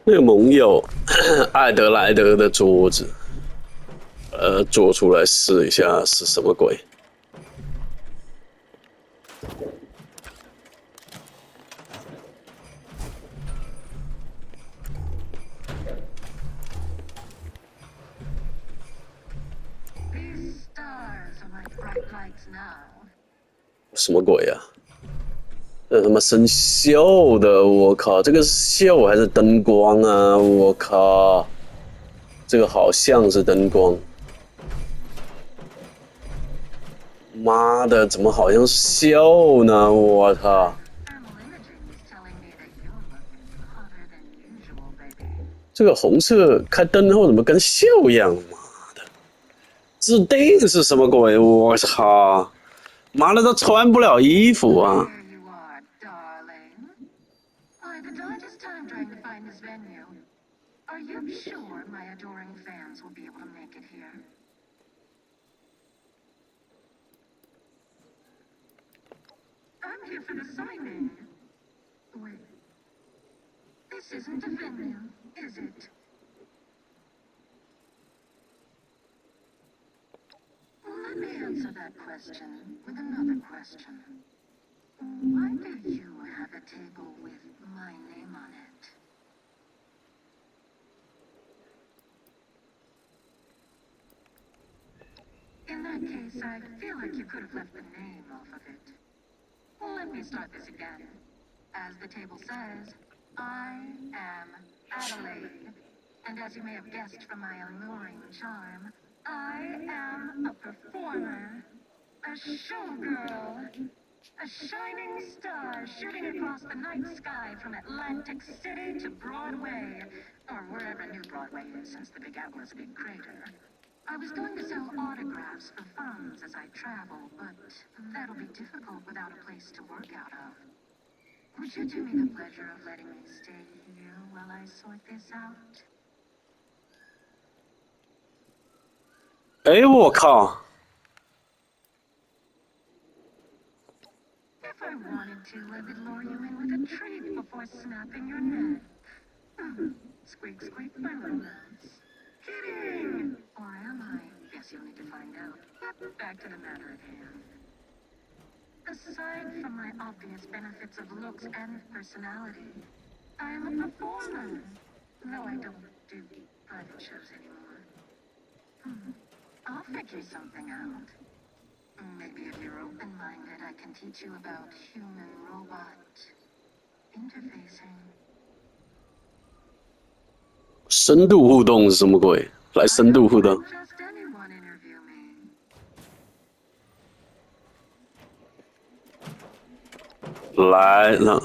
那个盟友艾德莱德的桌子，做出来试一下是什么鬼？什么鬼啊？这他妈生锈的！我靠，这个是锈还是灯光啊？我靠，这个好像是灯光。妈的，怎么好像是锈呢？我操！这个红色开灯后怎么跟锈一样？妈的，自定是什么鬼？我操！妈的，都穿不了衣服啊！哎，我靠！深度互动是什么鬼？来深度互动，来让。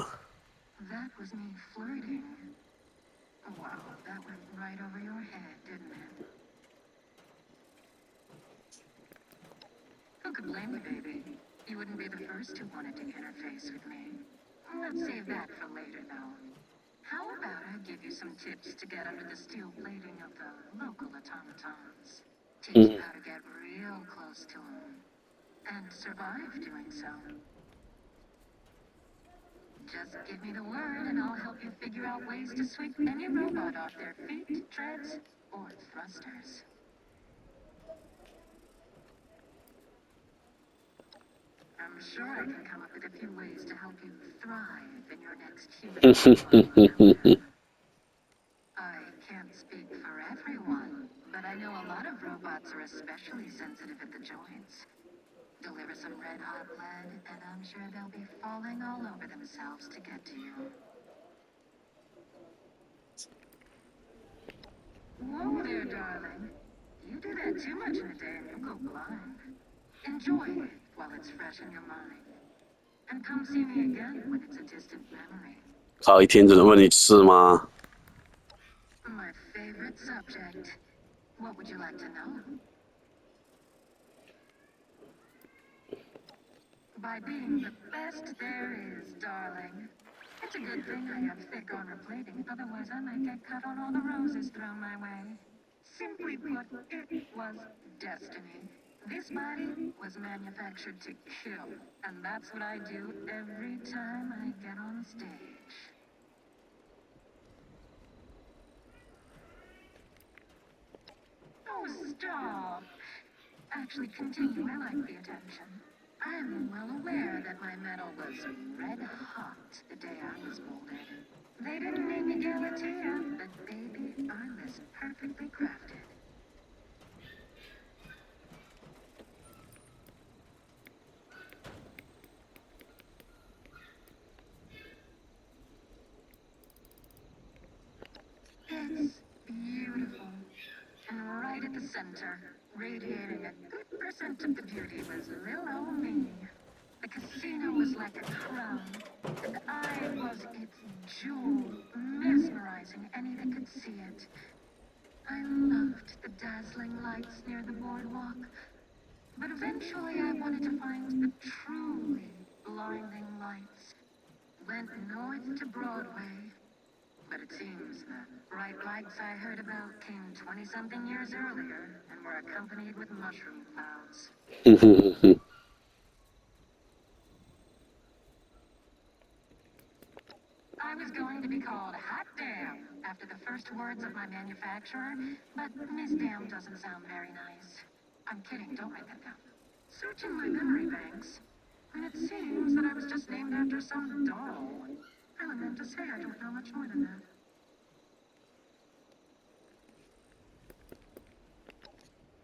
嗯，哼哼哼哼哼哼。靠，一天只能问你吃吗？ Stop. Actually, continue. I like the attention. I'm well aware that my medal was red hot the day I was molded. They didn't name me Galatea, but baby, I was perfectly crafted. It's beautiful. And right at the center, radiating a good percent of the beauty, was little old me. The casino was like a crown, and I was its jewel, mesmerizing any that could see it. I loved the dazzling lights near the boardwalk, but eventually I wanted to find the truly blinding lights. Went north to Broadway, but it seems the bright lights I heard about came 20-something years earlier and were accompanied with mushroom clouds. I was going to be called Hot Damn after the first words of my manufacturer, but Miss Damn doesn't sound very nice. I'm kidding, don't write that down. Searching my memory banks, and it seems that I was just named after some doll. I meant to say I don't know much more than that.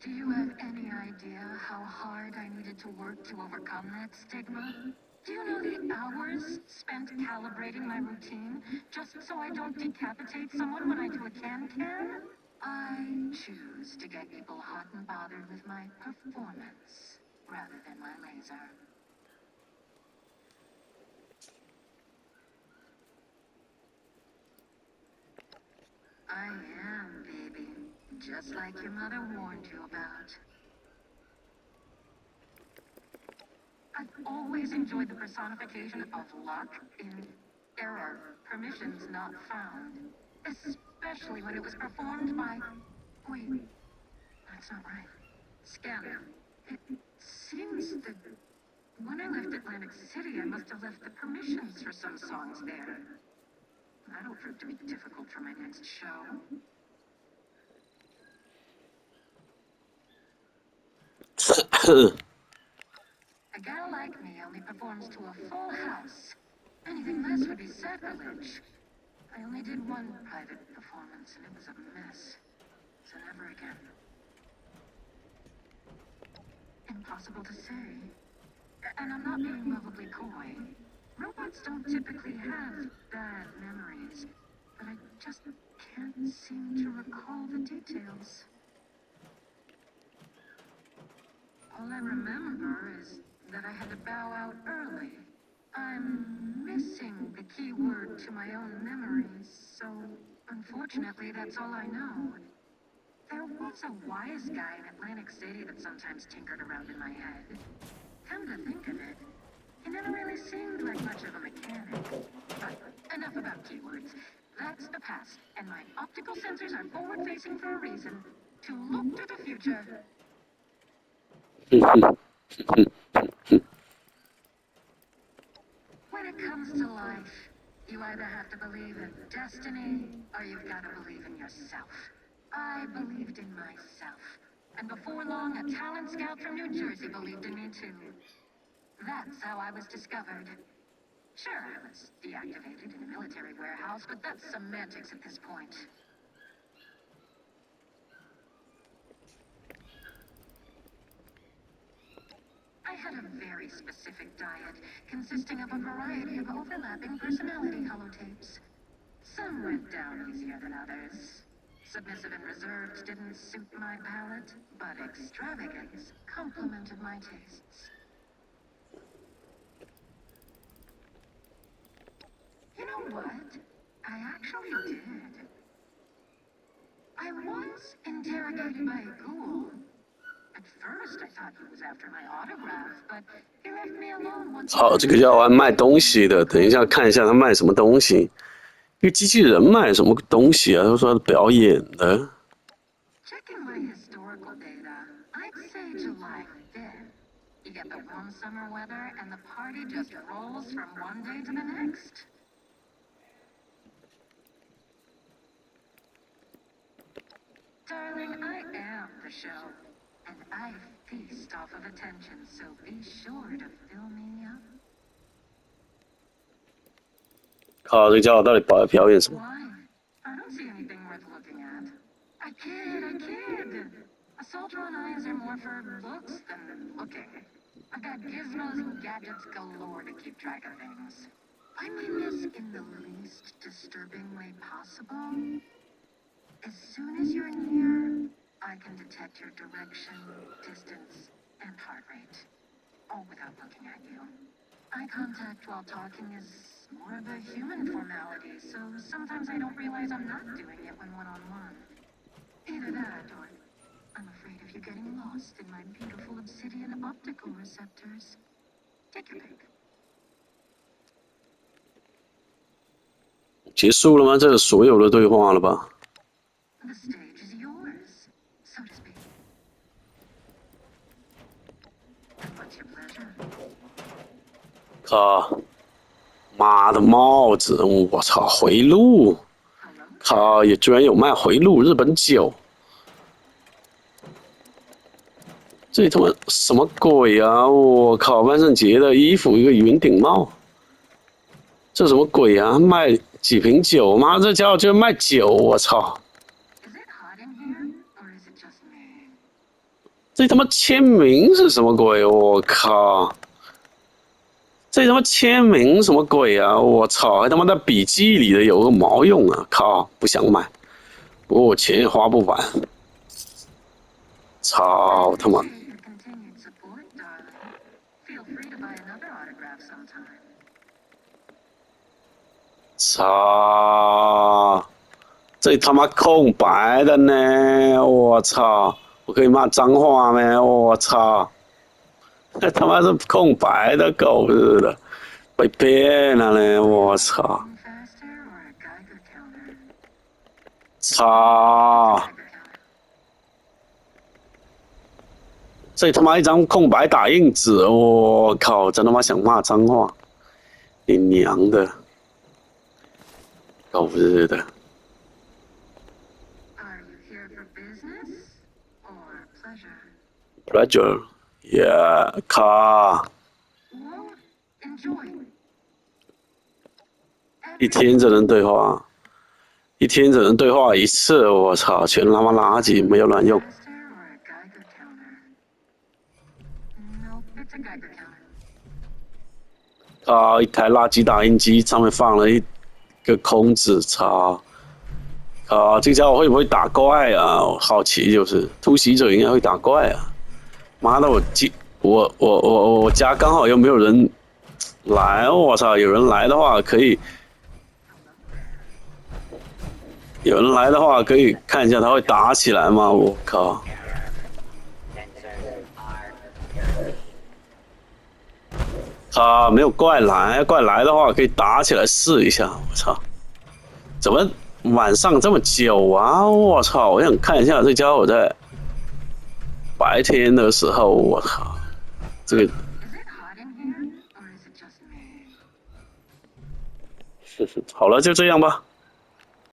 Do you have any idea how hard I needed to work to overcome that stigma? Do you know the hours spent calibrating my routine just so I don't decapitate someone when I do a can-can? I choose to get people hot and bothered with my performance rather than my laser. I am, baby. Just like your mother warned you about. I've always enjoyed the personification of luck in error, permissions not found. Especially when it was performed by... Wait, that's not right. Scanner. It seems that when I left Atlantic City, I must have left the permissions for some songs there. That'll prove to be difficult for my next show. A gal like me only performs to a full house. Anything less would be sacrilege. I only did one private performance, and it was a mess. So never again. Impossible to say. And I'm not being lovably coy. Robots don't typically have bad memories, but I just can't seem to recall the details. All I remember is that I had to bow out early. I'm missing the key word to my own memories, so unfortunately that's all I know. There was a wise guy in Atlantic City that sometimes tinkered around in my head. Come to think of it, he never really seemed like much of a mechanic. But enough about keywords. That's the past, and my optical sensors are forward-facing for a reason. To look to the future. When it comes to life, you either have to believe in destiny, or you've got to believe in yourself. I believed in myself. And before long, a talent scout from New Jersey believed in me too. That's how I was discovered. Sure, I was deactivated in a military warehouse, but that's semantics at this point. I had a very specific diet, consisting of a variety of overlapping personality holotapes. Some went down easier than others. Submissive and reserved didn't suit my palate, but extravagance complemented my tastes. You know what? I actually did. I was interrogated by a ghoul. At first, I thought he was after my autograph, but he left me alone once. 好，这个要玩卖东西的，等一下看一下他卖什么东西。这个机器人卖什么东西啊？他说表演的。Checking my historical data, I'd say July 5th. You get the warm summer weather, and the party just rolls from one day to the next. Darling, I am the show, and I feast off of attention, so be sure to fill me up. 靠，这个家伙到底表演什么？ Why? I don't see anything worth looking at. I kid. A soldier on eyes are more for looks than looking. I've got gizmos and gadgets galore to keep track of things. I mean this in the least disturbing way possible. As soon as you're near, I can detect your direction, distance, and heart rate, all without looking at you. Eye contact while talking is more of a human formality, so sometimes I don't realize I'm not doing it when one-on-one. Either that, or I'm afraid of you getting lost in my beautiful obsidian optical receptors. Take your pick. 结束了吗？这是所有的对话了吧？ The stage is yours, so to speak. And what's your pleasure? 靠！妈的帽子！我操！回路！ Hello? 靠！也居然有卖回路日本酒！这他妈什么鬼啊！我靠！万圣节的衣服，一个云顶帽，这什么鬼啊？卖几瓶酒？妈，这家伙居然卖酒！我操！ Is it hot in here, or is it just me? 这他妈签名是什么鬼？我靠！这他妈签名什么鬼啊！我操！还他妈在笔记里的有个毛用啊！靠！不想买，不过我钱也花不完。操他妈！ Appreciate your continued support, darling. Feel free to buy another autograph sometime. 操！这他妈空白的呢！我操！我可以骂脏话没？我操！这他妈是空白的，狗日的，被骗了呢！我操！ Walking faster or a Geiger counter? 操！ Geiger counter. 这他妈一张空白打印纸，我靠！真他妈想骂脏话，你娘的，狗日的！ Are you here for business or pleasure? Pleasure, yeah， 靠！ Well, enjoy. 一天只能对话，一天只能对话一次，我操！全他妈垃圾，没有卵用。 Faster or a Geiger counter? Nope, it's a Geiger counter. 靠！一台垃圾打印机上面放了一个空子，操！靠！这家伙会不会打怪啊？我好奇就是突袭者应该会打怪啊！妈的，我家刚好又没有人来，我操！有人来的话可以。 有人来的话，可以看一下他会打起来吗？我靠！他没有怪来，怪来的话可以打起来试一下。我操！怎么晚上这么久啊？我操！我想看一下这家伙在白天的时候，我靠！这个 Is it hot in here or is it just me? 好了，就这样吧。